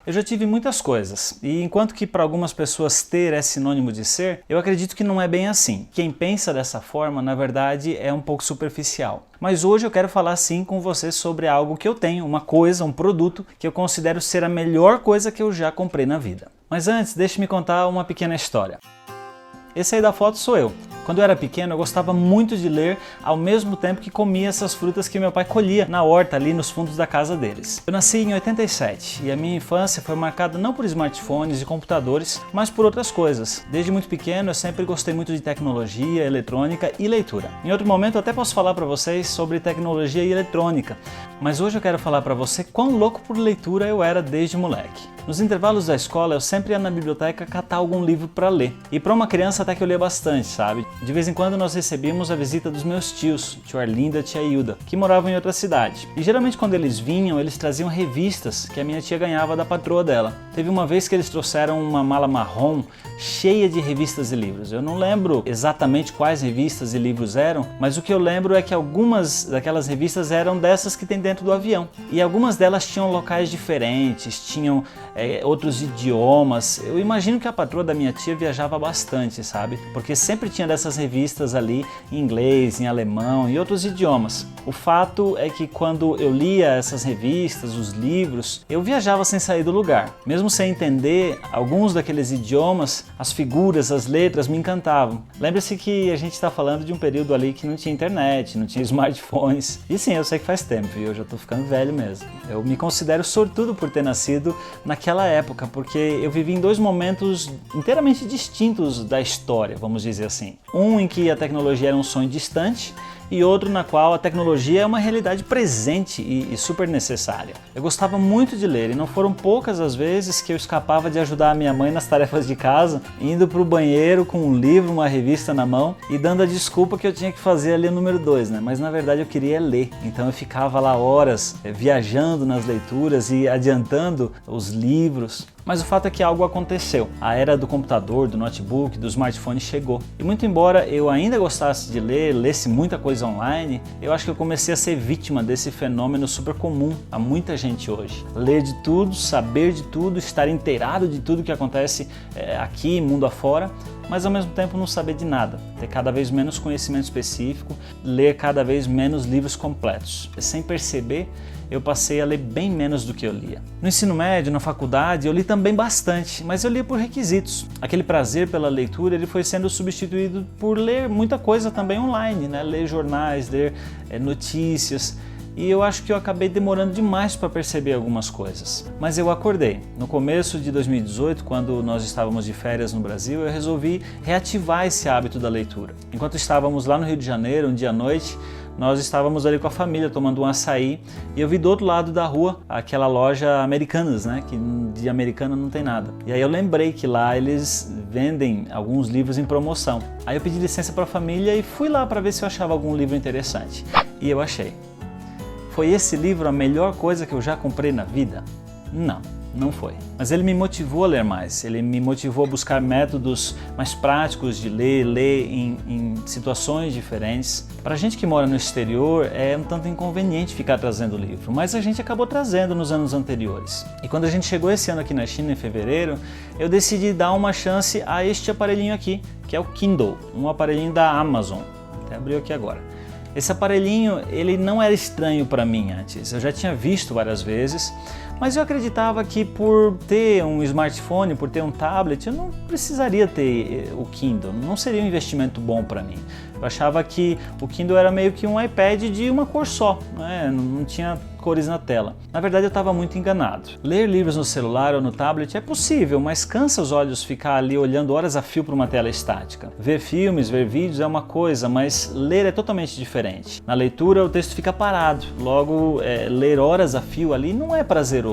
Eu já tive muitas coisas, e enquanto que para algumas pessoas ter é sinônimo de ser, eu acredito que não é bem assim. Quem pensa dessa forma, na verdade, é um pouco superficial. Mas hoje eu quero falar sim com você sobre algo que eu tenho, uma coisa, um produto que eu considero ser a melhor coisa que eu já comprei na vida. Mas antes, deixe-me contar uma pequena história. Esse aí da foto sou eu. Quando eu era pequeno, eu gostava muito de ler ao mesmo tempo que comia essas frutas que meu pai colhia na horta ali nos fundos da casa deles. Eu nasci em 87 e a minha infância foi marcada não por smartphones e computadores, mas por outras coisas. Desde muito pequeno eu sempre gostei muito de tecnologia, eletrônica e leitura. Em outro momento eu até posso falar para vocês sobre tecnologia e eletrônica, mas hoje eu quero falar para você quão louco por leitura eu era desde moleque. Nos intervalos da escola eu sempre ia na biblioteca catar algum livro para ler. E para uma criança até que eu lia bastante, sabe? De vez em quando nós recebíamos a visita dos meus tios, tio Arlinda e tia Hilda, que moravam em outra cidade. E geralmente quando eles vinham, eles traziam revistas que a minha tia ganhava da patroa dela. Teve uma vez que eles trouxeram uma mala marrom cheia de revistas e livros. Eu não lembro exatamente quais revistas e livros eram, mas o que eu lembro é que algumas daquelas revistas eram dessas que tem dentro do avião. E algumas delas tinham locais diferentes, tinham outros idiomas. Eu imagino que a patroa da minha tia viajava bastante, sabe? Porque sempre tinha dessas revistas ali em inglês, em alemão e outros idiomas. O fato é que quando eu lia essas revistas, os livros, eu viajava sem sair do lugar. Mesmo sem entender alguns daqueles idiomas, as figuras, as letras me encantavam. Lembre-se que a gente está falando de um período ali que não tinha internet, não tinha smartphones. E sim, eu sei que faz tempo e eu já estou ficando velho mesmo. Eu me considero sortudo por ter nascido naquela época, porque eu vivi em dois momentos inteiramente distintos da história, vamos dizer assim. Um em que a tecnologia era um sonho distante e outro na qual a tecnologia é uma realidade presente e super necessária. Eu gostava muito de ler e não foram poucas as vezes que eu escapava de ajudar a minha mãe nas tarefas de casa, indo para o banheiro com um livro, uma revista na mão e dando a desculpa que eu tinha que fazer ali o número 2, né? Mas na verdade eu queria ler, então eu ficava lá horas viajando nas leituras e adiantando os livros. Mas o fato é que algo aconteceu. A era do computador, do notebook, do smartphone chegou. E muito embora eu ainda gostasse de ler, lesse muita coisa online, eu acho que eu comecei a ser vítima desse fenômeno super comum a muita gente hoje. Ler de tudo, saber de tudo, estar inteirado de tudo que acontece aqui, mundo afora, mas ao mesmo tempo não saber de nada, ter cada vez menos conhecimento específico, ler cada vez menos livros completos. Sem perceber, eu passei a ler bem menos do que eu lia. No ensino médio, na faculdade, eu li também bastante, mas eu lia por requisitos. Aquele prazer pela leitura ele foi sendo substituído por ler muita coisa também online, né? Ler jornais, ler notícias. E eu acho que eu acabei demorando demais para perceber algumas coisas. Mas eu acordei. No começo de 2018, quando nós estávamos de férias no Brasil, eu resolvi reativar esse hábito da leitura. Enquanto estávamos lá no Rio de Janeiro, um dia à noite, nós estávamos ali com a família tomando um açaí e eu vi do outro lado da rua aquela loja Americanas, né? Que de Americana não tem nada. E aí eu lembrei que lá eles vendem alguns livros em promoção. Aí eu pedi licença para a família e fui lá para ver se eu achava algum livro interessante. E eu achei. Foi esse livro a melhor coisa que eu já comprei na vida? Não foi. Mas ele me motivou a ler mais, ele me motivou a buscar métodos mais práticos de ler em situações diferentes. Para a gente que mora no exterior é um tanto inconveniente ficar trazendo o livro, mas a gente acabou trazendo nos anos anteriores. E quando a gente chegou esse ano aqui na China, em fevereiro, eu decidi dar uma chance a este aparelhinho aqui, que é o Kindle, um aparelhinho da Amazon. Até abriu aqui agora. Esse aparelhinho, ele não era estranho para mim antes, eu já tinha visto várias vezes, mas eu acreditava que por ter um smartphone, por ter um tablet, eu não precisaria ter o Kindle, não seria um investimento bom para mim. Eu achava que o Kindle era meio que um iPad de uma cor só, né? Não tinha cores na tela. Na verdade eu estava muito enganado. Ler livros no celular ou no tablet é possível, mas cansa os olhos ficar ali olhando horas a fio para uma tela estática. Ver filmes, ver vídeos é uma coisa, mas ler é totalmente diferente. Na leitura o texto fica parado, logo ler horas a fio ali não é prazeroso.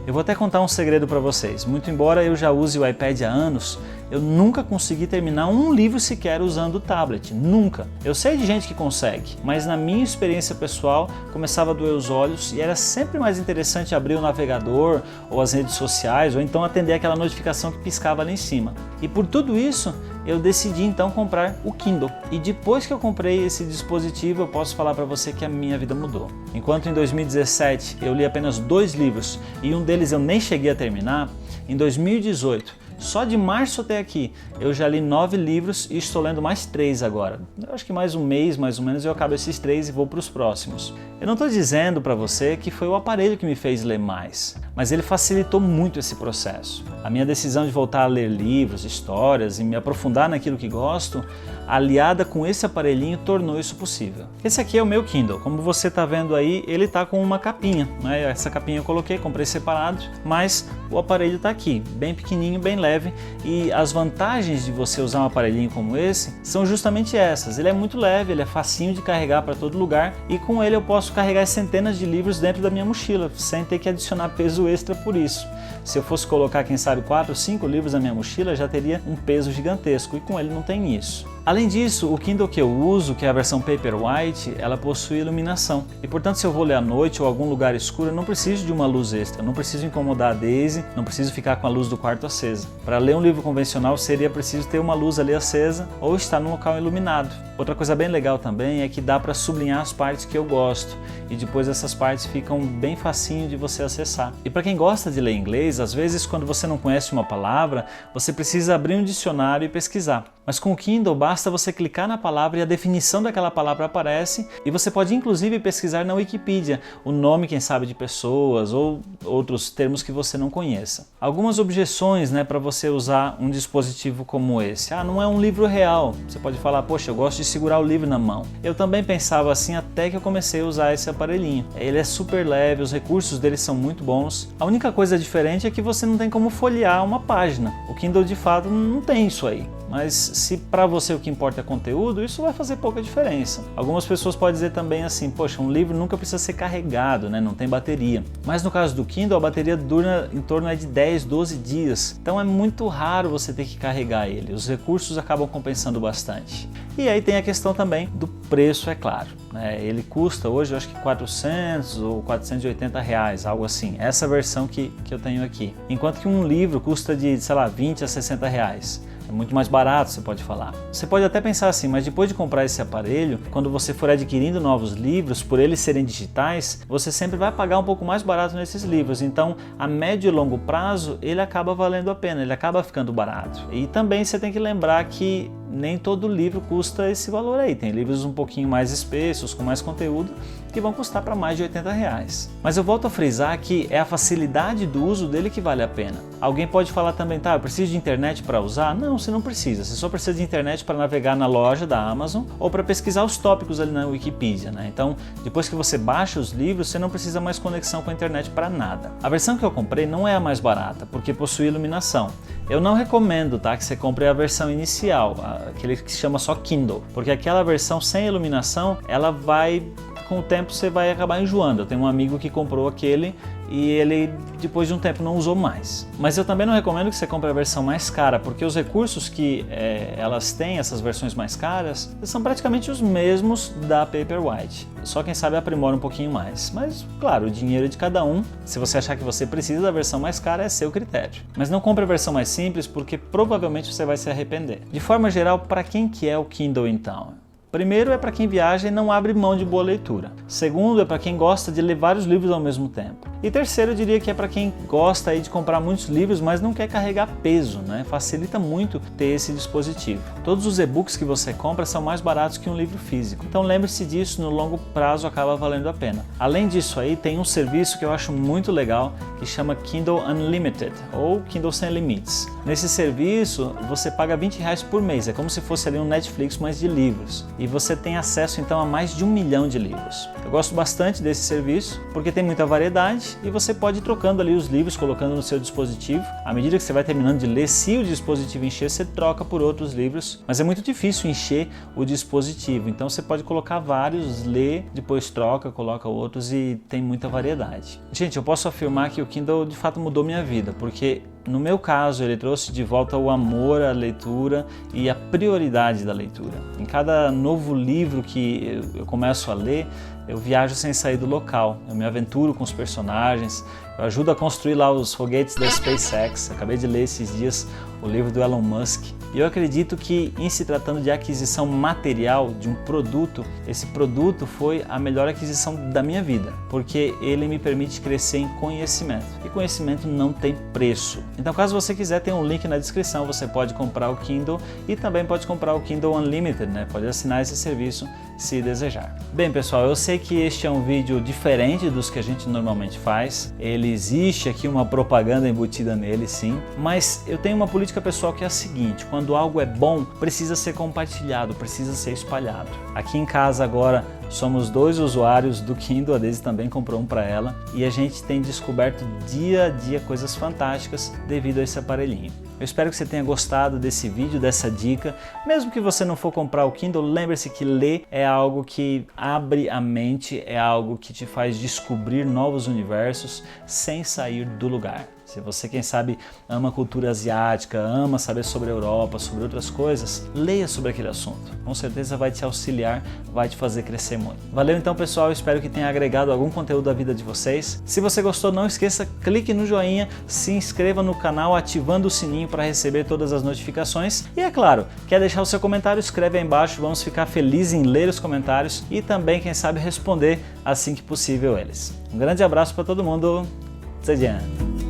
Eu vou até contar um segredo para vocês. Muito embora eu já use o iPad há anos, eu nunca consegui terminar um livro sequer usando o tablet. Nunca. Eu sei de gente que consegue, mas na minha experiência pessoal começava a doer os olhos e era sempre mais interessante abrir o navegador ou as redes sociais ou então atender aquela notificação que piscava ali em cima. E por tudo isso, eu decidi então comprar o Kindle. E depois que eu comprei esse dispositivo, eu posso falar para você que a minha vida mudou. Enquanto em 2017 eu li apenas 2 livros e um deles eu nem cheguei a terminar, em 2018, só de março até aqui, eu já li 9 livros e estou lendo mais 3 agora. Eu acho que mais um mês, mais ou menos, eu acabo esses 3 e vou para os próximos. Eu não estou dizendo para você que foi o aparelho que me fez ler mais, mas ele facilitou muito esse processo. A minha decisão de voltar a ler livros, histórias e me aprofundar naquilo que gosto, aliada com esse aparelhinho, tornou isso possível. Esse aqui é o meu Kindle. Como você está vendo aí, ele está com uma capinha, né? Essa capinha eu coloquei, comprei separado, mas o aparelho está aqui, bem pequenininho, bem leve, e as vantagens de você usar um aparelhinho como esse são justamente essas. Ele é muito leve, ele é facinho de carregar para todo lugar e com ele eu posso carregar centenas de livros dentro da minha mochila, sem ter que adicionar peso extra por isso. Se eu fosse colocar, quem sabe, 4 ou 5 livros na minha mochila, já teria um peso gigantesco, e com ele não tem isso. Além disso, o Kindle que eu uso, que é a versão Paperwhite, ela possui iluminação. E portanto, se eu vou ler à noite ou algum lugar escuro, eu não preciso de uma luz extra, não preciso incomodar a Daisy, não preciso ficar com a luz do quarto acesa. Para ler um livro convencional, seria preciso ter uma luz ali acesa ou estar num local iluminado. Outra coisa bem legal também é que dá para sublinhar as partes que eu gosto, e depois essas partes ficam bem facinho de você acessar. E para quem gosta de ler inglês, às vezes quando você não conhece uma palavra, você precisa abrir um dicionário e pesquisar. Mas com o Kindle basta você clicar na palavra e a definição daquela palavra aparece, e você pode inclusive pesquisar na Wikipedia o nome, quem sabe, de pessoas ou outros termos que você não conheça. Algumas objeções, né, para você usar um dispositivo como esse. Não é um livro real. Você pode falar, poxa, eu gosto de segurar o livro na mão. Eu também pensava assim até que eu comecei a usar esse aparelhinho. Ele é super leve, os recursos dele são muito bons. A única coisa diferente é que você não tem como folhear uma página. O Kindle de fato não tem isso aí. Mas se para você o que importa é conteúdo, isso vai fazer pouca diferença. Algumas pessoas podem dizer também assim, poxa, um livro nunca precisa ser carregado, né? Não tem bateria. Mas no caso do Kindle, a bateria dura em torno de 10, 12 dias. Então é muito raro você ter que carregar ele. Os recursos acabam compensando bastante. E aí tem a questão também do preço, é claro, né? Ele custa hoje, eu acho que 400 ou 480 reais, algo assim. Essa versão que eu tenho aqui. Enquanto que um livro custa de, sei lá, 20 a 60 reais. É muito mais barato, você pode falar. Você pode até pensar assim, mas depois de comprar esse aparelho, quando você for adquirindo novos livros, por eles serem digitais, você sempre vai pagar um pouco mais barato nesses livros. Então, a médio e longo prazo, ele acaba valendo a pena, ele acaba ficando barato. E também você tem que lembrar que nem todo livro custa esse valor aí. Tem livros um pouquinho mais espessos, com mais conteúdo, que vão custar para mais de 80 reais. Mas eu volto a frisar que é a facilidade do uso dele que vale a pena. Alguém pode falar também, tá, eu preciso de internet para usar? Não, você não precisa. Você só precisa de internet para navegar na loja da Amazon ou para pesquisar os tópicos ali na Wikipedia, né? Então, depois que você baixa os livros, você não precisa mais conexão com a internet para nada. A versão que eu comprei não é a mais barata, porque possui iluminação. Eu não recomendo, tá, que você compre a versão inicial, aquele que se chama só Kindle, porque aquela versão sem iluminação, ela vai, com o tempo você vai acabar enjoando. Eu tenho um amigo que comprou aquele e ele depois de um tempo não usou mais. Mas eu também não recomendo que você compre a versão mais cara, porque os recursos que elas têm, essas versões mais caras, são praticamente os mesmos da Paperwhite. Só quem sabe aprimora um pouquinho mais. Mas, claro, o dinheiro é de cada um. Se você achar que você precisa da versão mais cara, é seu critério. Mas não compre a versão mais simples, porque provavelmente você vai se arrepender. De forma geral, para quem que é o Kindle então? Primeiro é para quem viaja e não abre mão de boa leitura. Segundo é para quem gosta de ler vários livros ao mesmo tempo. E terceiro eu diria que é para quem gosta aí de comprar muitos livros, mas não quer carregar peso, né? Facilita muito ter esse dispositivo. Todos os e-books que você compra são mais baratos que um livro físico. Então lembre-se disso, no longo prazo acaba valendo a pena. Além disso aí, tem um serviço que eu acho muito legal, que chama Kindle Unlimited, ou Kindle Sem Limites. Nesse serviço, você paga R$20 por mês, é como se fosse ali um Netflix, mas de livros. E você tem acesso então a mais de 1 milhão de livros. Eu gosto bastante desse serviço porque tem muita variedade e você pode ir trocando ali os livros, colocando no seu dispositivo. À medida que você vai terminando de ler, se o dispositivo encher, você troca por outros livros, mas é muito difícil encher o dispositivo, então você pode colocar vários, ler, depois troca, coloca outros e tem muita variedade. Gente, eu posso afirmar que o Kindle de fato mudou minha vida, porque no meu caso, ele trouxe de volta o amor à leitura e a prioridade da leitura. Em cada novo livro que eu começo a ler, eu viajo sem sair do local, eu me aventuro com os personagens, eu ajudo a construir lá os foguetes da SpaceX. Acabei de ler esses dias o livro do Elon Musk. E eu acredito que, em se tratando de aquisição material de um produto, esse produto foi a melhor aquisição da minha vida, porque ele me permite crescer em conhecimento. E conhecimento não tem preço. Então, caso você quiser, tem um link na descrição, você pode comprar o Kindle e também pode comprar o Kindle Unlimited, né? Pode assinar esse serviço se desejar. Bem, pessoal, eu sei que este é um vídeo diferente dos que a gente normalmente faz. Ele existe aqui uma propaganda embutida nele, sim, mas eu tenho uma política pessoal que é a seguinte: quando algo é bom, precisa ser compartilhado, precisa ser espalhado. Aqui em casa agora somos 2 usuários do Kindle, a Daisy também comprou um para ela, e a gente tem descoberto dia a dia coisas fantásticas devido a esse aparelhinho. Eu espero que você tenha gostado desse vídeo, dessa dica. Mesmo que você não for comprar o Kindle, lembre-se que ler é algo que abre a mente, é algo que te faz descobrir novos universos sem sair do lugar. Se você, quem sabe, ama cultura asiática, ama saber sobre a Europa, sobre outras coisas, leia sobre aquele assunto. Com certeza vai te auxiliar, vai te fazer crescer muito. Valeu então, pessoal, espero que tenha agregado algum conteúdo à vida de vocês. Se você gostou, não esqueça, clique no joinha, se inscreva no canal ativando o sininho para receber todas as notificações. E é claro, quer deixar o seu comentário, escreve aí embaixo, vamos ficar felizes em ler os comentários e também, quem sabe, responder assim que possível eles. Um grande abraço para todo mundo, 再见。